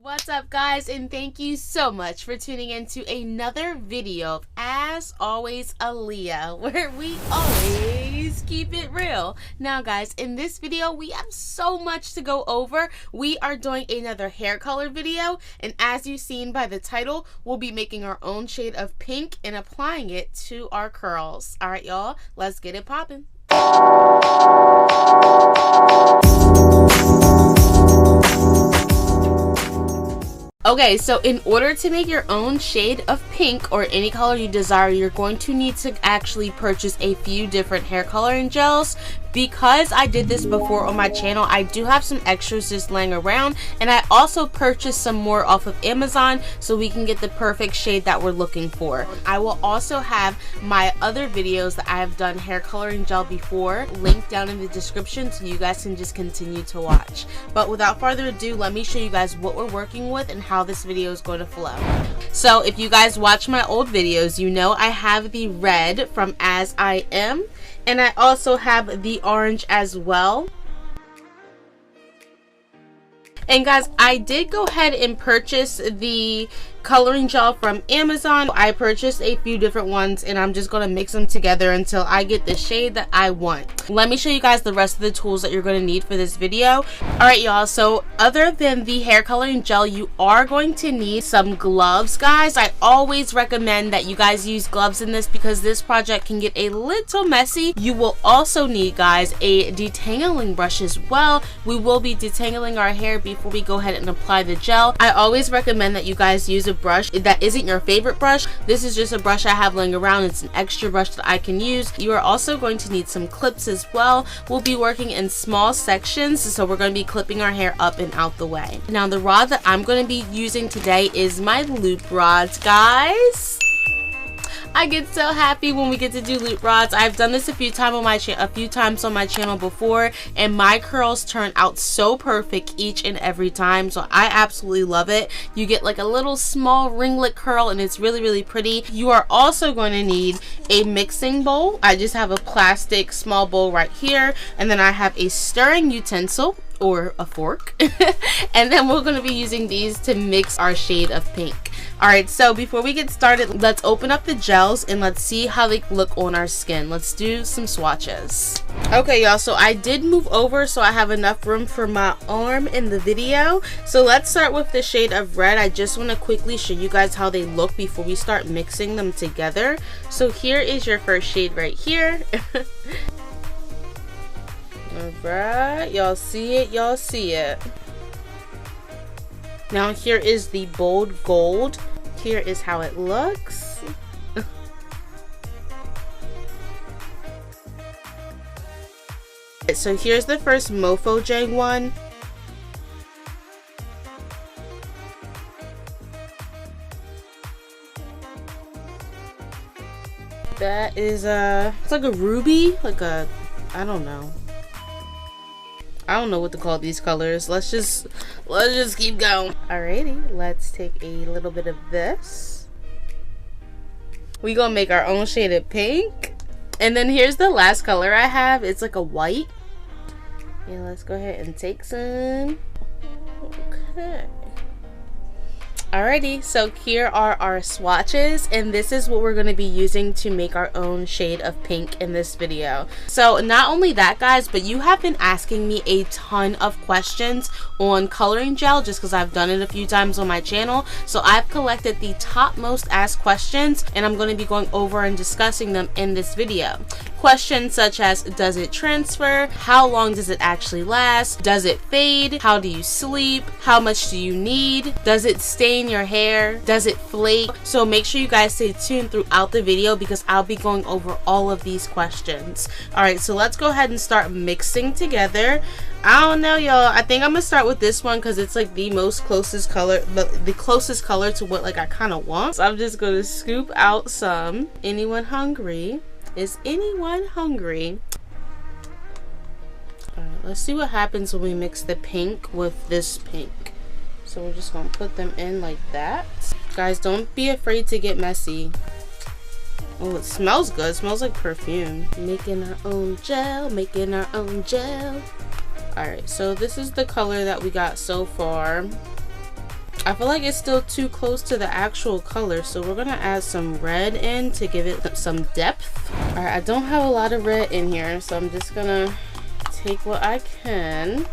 What's up, guys, and thank you so much for tuning in to another video of As Always Aleia, where we always keep it real. Now guys, in this video we have so much to go over. We are doing another hair color video, and as you've seen by the title, we'll be making our own shade of pink and applying it to our curls. All right, y'all, let's get it popping. Okay, so in order to make your own shade of pink or any color you desire, you're going to need to actually purchase a few different hair coloring gels. Because I did this before on my channel, I do have some extras just laying around, and I also purchased some more off of Amazon so we can get the perfect shade that we're looking for. I will also have my other videos that I have done hair coloring gel before linked down in the description so you guys can just continue to watch. But without further ado, let me show you guys what we're working with and how this video is going to flow. So if you guys watch my old videos, you know I have the red from As I Am, and I also have the orange as well. And guys, I did go ahead and purchase the coloring gel from Amazon. I purchased a few different ones, and I'm just going to mix them together until I get the shade that I want. Let me show you guys the rest of the tools that you're going to need for this video. Alright y'all, so other than the hair coloring gel, you are going to need some gloves, guys. I always recommend that you guys use gloves in this because this project can get a little messy. You will also need, guys, a detangling brush as well. We will be detangling our hair before we go ahead and apply the gel. I always recommend that you guys use a brush that isn't your favorite brush. This is just a brush I have laying around. It's an extra brush that I can use. You are also going to need some clips as well. We'll be working in small sections, so we're going to be clipping our hair up and out the way. Now the rod that I'm going to be using today is my loop rods, guys. I get so happy when we get to do loop rods. I've done this a few times on my channel before, and my curls turn out so perfect each and every time, so I absolutely love it. You get like a little small ringlet curl, and it's really pretty. You are also going to need a mixing bowl. I just have a plastic small bowl right here, and then I have a stirring utensil or a fork and then we're going to be using these to mix our shade of pink. Alright, so before we get started, let's open up the gels and let's see how they look on our skin. Let's do some swatches. Okay y'all, so I did move over so I have enough room for my arm in the video. So let's start with the shade of red. I just want to quickly show you guys how they look before we start mixing them together. So here is your first shade right here. Alright, y'all see it, y'all see it. Now here is the bold gold. Here is how it looks. So here's the first Mofo Jang one. That is it's like a ruby, like a, I don't know what to call these colors. Let's just keep going. Alrighty, let's take a little bit of this. We gonna make our own shade of pink. And then here's the last color I have. It's like a white. Yeah, let's go ahead and take some. Okay. Alrighty, so here are our swatches, and this is what we're going to be using to make our own shade of pink in this video. So not only that, guys, but you have been asking me a ton of questions on coloring gel just because I've done it a few times on my channel. So I've collected the top most asked questions, and I'm going to be going over and discussing them in this video. Questions such as, does it transfer? How long does it actually last? Does it fade? How do you sleep? How much do you need? Does it stain your hair? Does it flake? So make sure you guys stay tuned throughout the video because I'll be going over all of these questions. Alright, so let's go ahead and start mixing together. I don't know, y'all. I think I'm gonna start with this one because it's like the closest color to what like I kind of want. So I'm just gonna scoop out some. Anyone hungry? Is anyone hungry? Alright, let's see what happens when we mix the pink with this pink. So we're just gonna put them in like that. Guys, don't be afraid to get messy. Oh, it smells good. It smells like perfume. Making our own gel, making our own gel. Alright, so this is the color that we got so far. I feel like it's still too close to the actual color, so we're gonna add some red in to give it some depth. All right, I don't have a lot of red in here, so I'm just gonna take what I can.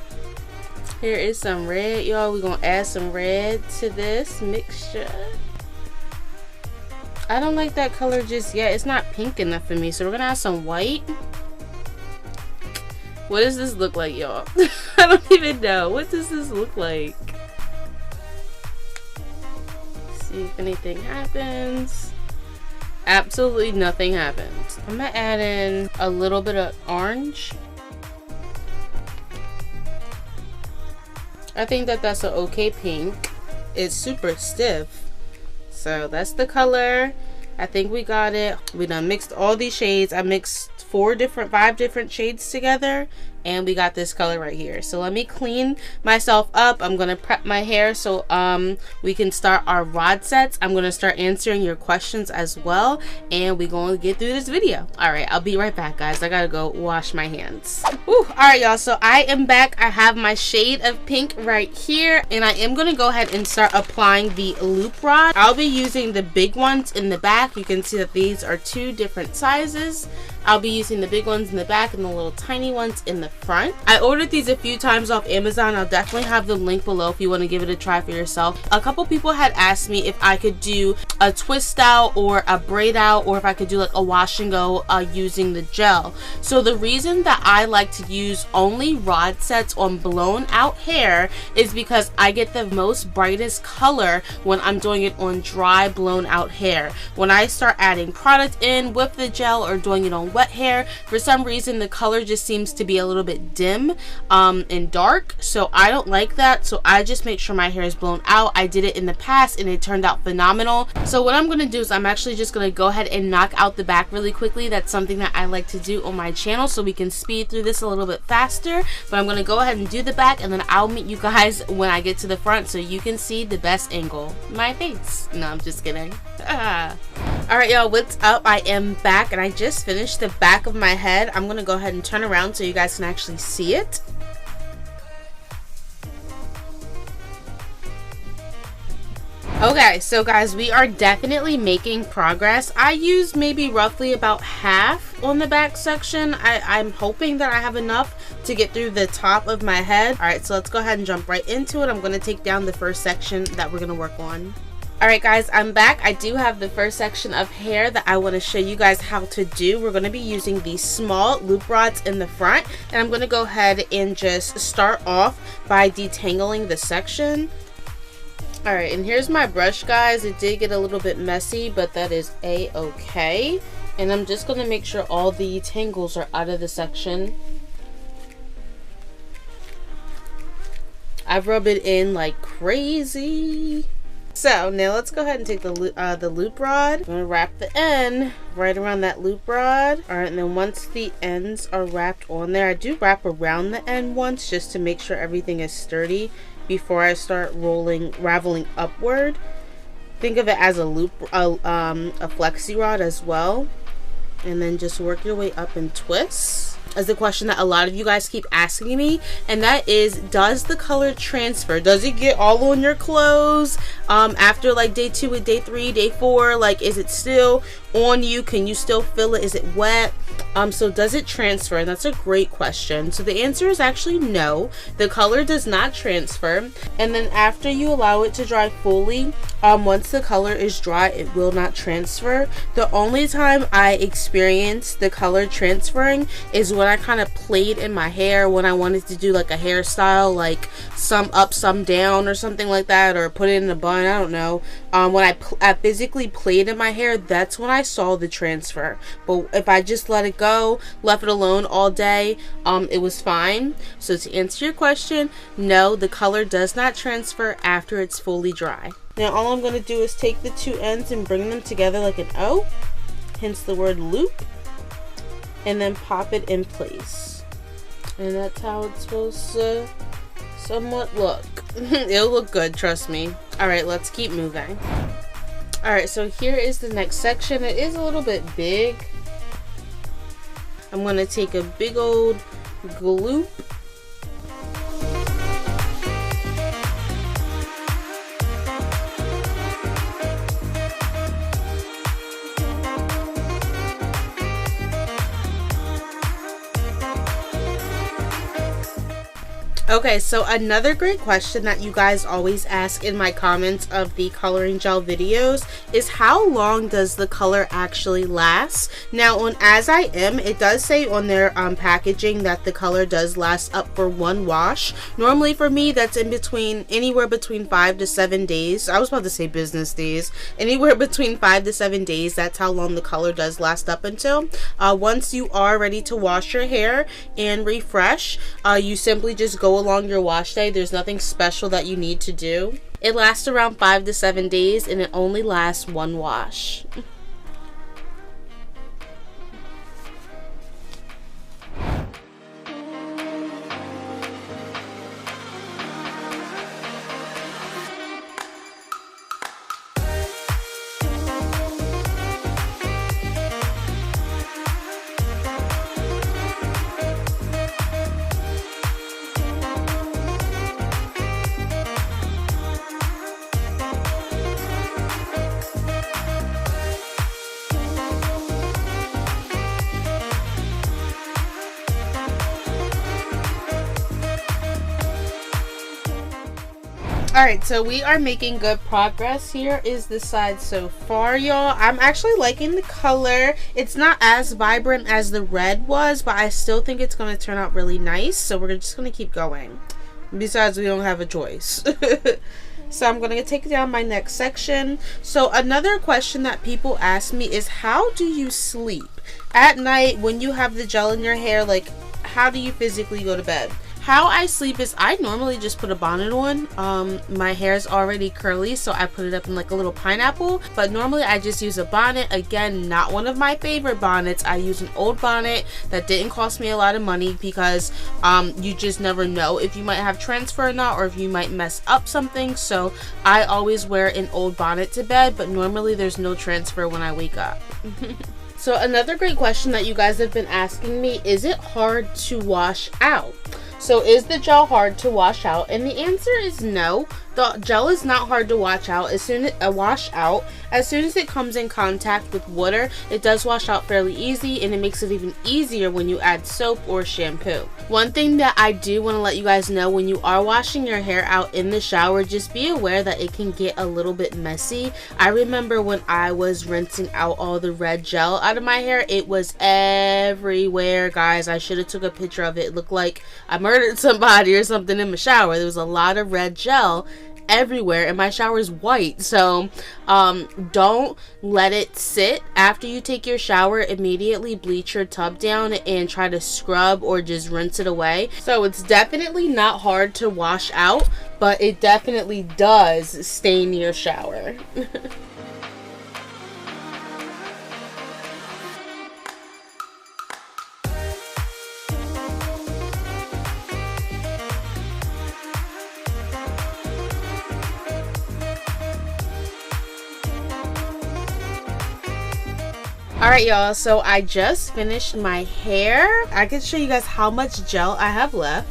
Here is some red, y'all. We're gonna add some red to this mixture. I don't like that color just yet. It's not pink enough for me, so we're gonna add some white. What does this look like, y'all? I don't even know. What does this look like? See if anything happens. Absolutely nothing happens. I'm gonna add in a little bit of orange. I think that that's an okay pink. It's super stiff. So that's the color. I think we got it. We done mixed all these shades. I mixed 5 different shades together, and we got this color right here. So let me clean myself up. I'm gonna prep my hair so we can start our rod sets. I'm gonna start answering your questions as well, and we're gonna get through this video. All right, I'll be right back, guys. I gotta go wash my hands. Whew. All right, y'all, so I am back. I have my shade of pink right here, and I am gonna go ahead and start applying the loop rod. I'll be using the big ones in the back. You can see that these are 2 different sizes. I'll be using the big ones in the back and the little tiny ones in the front. I ordered these a few times off Amazon. I'll definitely have the link below if you want to give it a try for yourself. A couple people had asked me if I could do a twist out or a braid out, or if I could do like a wash and go using the gel. So the reason that I like to use only rod sets on blown out hair is because I get the most brightest color when I'm doing it on dry blown out hair. When I start adding product in with the gel or doing it on wet hair, for some reason the color just seems to be a little bit dim and dark, so I don't like that. So I just make sure my hair is blown out. I did it in the past and it turned out phenomenal. So what I'm gonna do is I'm actually just gonna go ahead and knock out the back really quickly. That's something that I like to do on my channel, so we can speed through this a little bit faster. But I'm gonna go ahead and do the back, and then I'll meet you guys when I get to the front so you can see the best angle, my face. No, I'm just kidding. All right, y'all, what's up? I am back, and I just finished the back of my head. I'm gonna go ahead and turn around so you guys can actually see it. Okay, so guys, we are definitely making progress. I used maybe roughly about half on the back section. I'm hoping that I have enough to get through the top of my head. All right, so let's go ahead and jump right into it. I'm gonna take down the first section that we're gonna work on. Alright guys, I'm back. I do have the first section of hair that I want to show you guys how to do. We're going to be using these small loop rods in the front, and I'm going to go ahead and just start off by detangling the section. Alright, and here's my brush, guys. It did get a little bit messy, but that is a-okay. And I'm just going to make sure all the tangles are out of the section. I've rubbed it in like crazy. So now let's go ahead and take the loop rod. I'm gonna wrap the end right around that loop rod. All right, and then once the ends are wrapped on there, I do wrap around the end once just to make sure everything is sturdy before I start raveling upward. Think of it as a loop, a flexi rod as well, and then just work your way up and twist. Is the question that a lot of you guys keep asking me, and that is, does the color transfer? Does it get all on your clothes after like day 2 and day 3, day 4? Like, is it still on you? Can you still feel it? Is it wet? So does it transfer? And that's a great question. So the answer is actually no. The color does not transfer. And then after you allow it to dry fully, once the color is dry, it will not transfer. The only time I experience the color transferring is when I kind of played in my hair, when I wanted to do like a hairstyle, like some up, some down or something like that, or put it in a bun, I don't know. When I physically played in my hair, that's when I saw the transfer. But if I just let it go, left it alone all day, it was fine. So to answer your question, no, the color does not transfer after it's fully dry. Now all I'm going to do is take the 2 ends and bring them together like an O, hence the word loop, and then pop it in place. And that's how it's supposed to somewhat look. It'll look good, trust me. Alright, let's keep moving. Alright, so here is the next section. It is a little bit big. I'm going to take a big old gloop. Okay, so another great question that you guys always ask in my comments of the coloring gel videos is how long does the color actually last? Now on As I Am, it does say on their packaging that the color does last up for one wash. Normally for me, that's in between, anywhere between 5 to 7 days. I was about to say business days. Anywhere between 5 to 7 days, that's how long the color does last up until. Once you are ready to wash your hair and refresh, you simply just go along your wash day. There's nothing special that you need to do. It lasts around 5 to 7 days and it only lasts one wash. Alright, so we are making good progress. Here is the side so far, y'all. I'm actually liking the color. It's not as vibrant as the red was, but I still think it's going to turn out really nice. So we're just going to keep going. Besides, we don't have a choice. So I'm going to take down my next section. So another question that people ask me is, how do you sleep at night when you have the gel in your hair? Like, how do you physically go to bed? How I sleep is I normally just put a bonnet on. My hair is already curly, so I put it up in like a little pineapple, but normally I just use a bonnet. Again, not one of my favorite bonnets. I use an old bonnet that didn't cost me a lot of money because you just never know if you might have transfer or not, or if you might mess up something. So I always wear an old bonnet to bed, but normally there's no transfer when I wake up. So another great question that you guys have been asking me, is it hard to wash out? So is the gel hard to wash out? And the answer is no. The gel is not hard to wash out. As soon as it comes in contact with water, it does wash out fairly easy, and it makes it even easier when you add soap or shampoo. One thing that I do want to let you guys know, when you are washing your hair out in the shower, just be aware that it can get a little bit messy. I remember when I was rinsing out all the red gel out of my hair, it was everywhere, guys. I should have took a picture of it. It looked like I murdered somebody or something in my shower. There was a lot of red gel everywhere, and my shower is white. So don't let it sit. After you take your shower, immediately bleach your tub down and try to scrub or just rinse it away. So it's definitely not hard to wash out, but it definitely does stain your shower. Alright y'all, so I just finished my hair. I can show you guys how much gel I have left.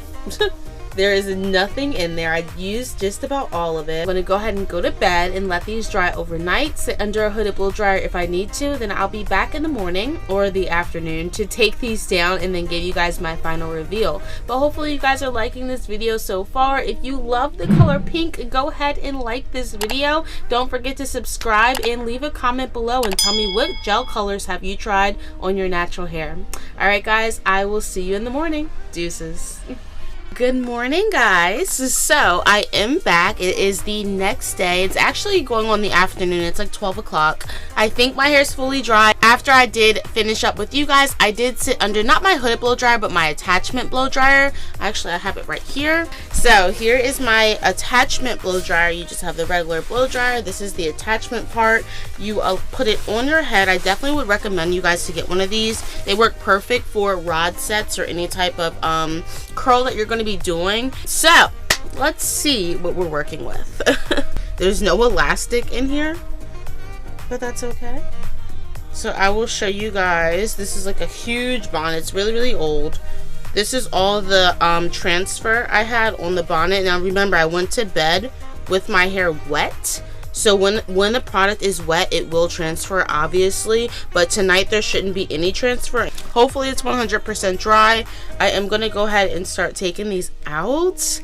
There is nothing in there. I used just about all of it. I'm going to go ahead and go to bed and let these dry overnight. Sit under a hooded blow dryer if I need to. Then I'll be back in the morning or the afternoon to take these down and then give you guys my final reveal. But hopefully you guys are liking this video so far. If you love the color pink, go ahead and like this video. Don't forget to subscribe and leave a comment below and tell me what gel colors have you tried on your natural hair. Alright guys, I will see you in the morning. Deuces. Good morning guys. So I am back. It is the next day. It's actually going on the afternoon. It's like 12 o'clock. I think my hair is fully dry. After I did finish up with you guys, I did sit under not my hooded blow dryer but my attachment blow dryer. Actually, I have it right here. So here is my attachment blow dryer. You just have the regular blow dryer. This is the attachment part. You put it on your head. I definitely would recommend you guys to get one of these. They work perfect for rod sets or any type of curl that you're going to be doing. So let's see what we're working with. There's no elastic in here, but that's okay. So I will show you guys. This is like a huge bonnet. It's really old. This is all the transfer I had on the bonnet. Now remember, I went to bed with my hair wet, So when the product is wet, it will transfer, obviously, but tonight there shouldn't be any transfer. Hopefully it's 100% dry. I am gonna go ahead and start taking these out,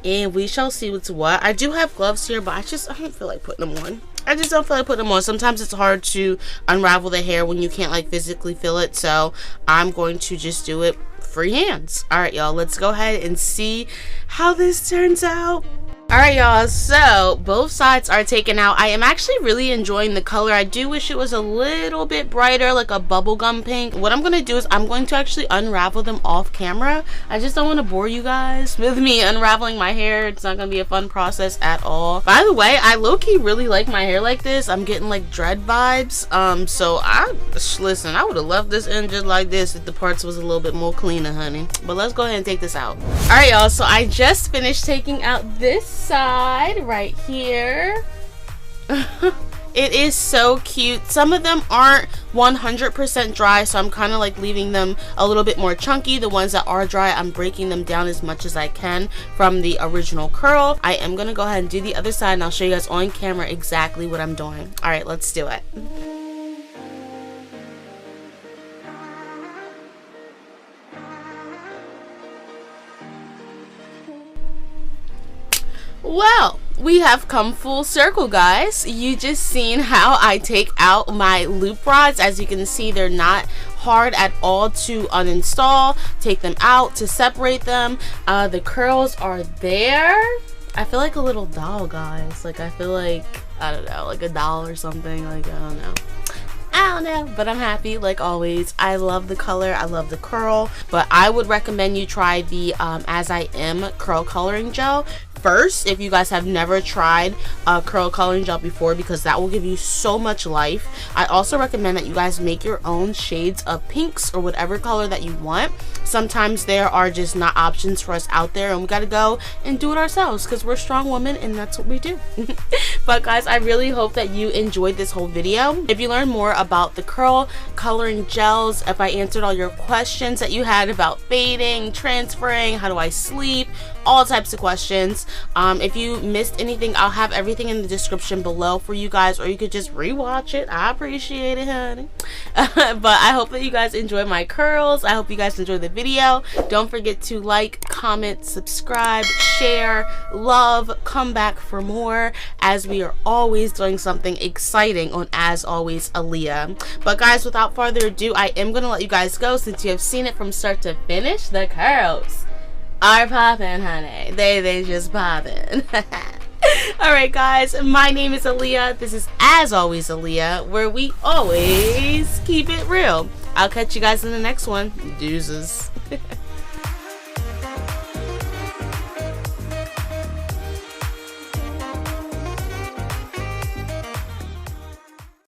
and we shall see what's what. I do have gloves here, but I don't feel like putting them on. I just don't feel like putting them on. Sometimes it's hard to unravel the hair when you can't like physically feel it, so I'm going to just do it free hands. All right, y'all, let's go ahead and see how this turns out. All right, y'all, so both sides are taken out. I am actually really enjoying the color. I do wish it was a little bit brighter, like a bubblegum pink. What I'm gonna do is I'm going to actually unravel them off camera. I just don't want to bore you guys with me unraveling my hair. It's not gonna be a fun process at all. By the way, I low-key really like my hair like this. I'm getting like dread vibes. So listen, I would have left this in just like this if the parts was a little bit more cleaner, honey. But let's go ahead and take this out. All right, y'all, so I just finished taking out this side right here. It is so cute. Some of them aren't 100% dry, so I'm kind of like leaving them a little bit more chunky. The ones that are dry, I'm breaking them down as much as I can from the original curl. I am gonna go ahead and do the other side, and I'll show you guys on camera exactly what I'm doing. All right, let's do it. Well, we have come full circle, guys. You just seen how I take out my loop rods. As you can see, they're not hard at all to uninstall. Take them out to separate them. The curls are there. I feel like a little doll, guys. Like, I feel like, I don't know, like a doll or something. Like, I don't know, but I'm happy like always. I love the color, I love the curl, but I would recommend you try the As I Am curl coloring gel first if you guys have never tried curl coloring gel before, because that will give you so much life. I also recommend that you guys make your own shades of pinks or whatever color that you want. Sometimes there are just not options for us out there, and we got to go and do it ourselves because we're strong women and that's what we do. But guys, I really hope that you enjoyed this whole video. If you learn more about the curl coloring gels, if I answered all your questions that you had about fading, transferring, how do I sleep, all types of questions. If you missed anything, I'll have everything in the description below for you guys, or you could just rewatch it. I appreciate it, honey. But I hope that you guys enjoy my curls. I hope you guys enjoy the video. Don't forget to like, comment, subscribe, share, love, come back for more, as we are always doing something exciting on As Always Aleia. But guys, without further ado, I am gonna let you guys go since you have seen it from start to finish. The curls are poppin', honey. They just poppin'. Alright guys, my name is Aleia. This is As Always Aleia, where we always keep it real. I'll catch you guys in the next one. Deuces.